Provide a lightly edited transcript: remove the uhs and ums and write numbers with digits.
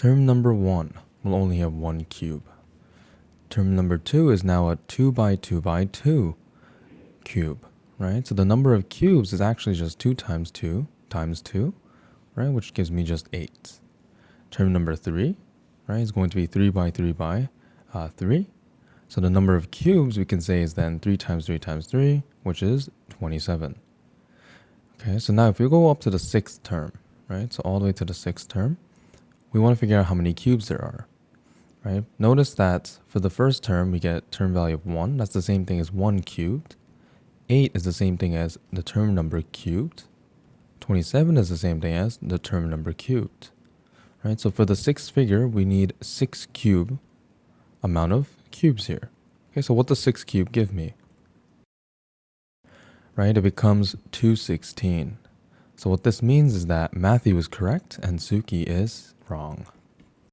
Term number 1 will only have 1 cube. Term number 2 is now a 2 by 2 by 2 cube, right? So the number of cubes is actually just 2 times 2 times 2, right? Which gives me just 8. Term number 3, right, is going to be 3 by 3 by 3. So the number of cubes we can say is then 3 times 3 times 3, which is 27. Okay, so now if we go up to the 6th term, right, so all the way to the 6th term, we want to figure out how many cubes there are, right? Notice that for the first term, we get term value of 1. That's the same thing as 1 cubed. 8 is the same thing as the term number cubed. 27 is the same thing as the term number cubed, right? So for the 6th figure, we need 6 cube amount of cubes here. Okay, so what does 6 cube give me? Right, it becomes 216. So what this means is that Matthew is correct and Suki is wrong.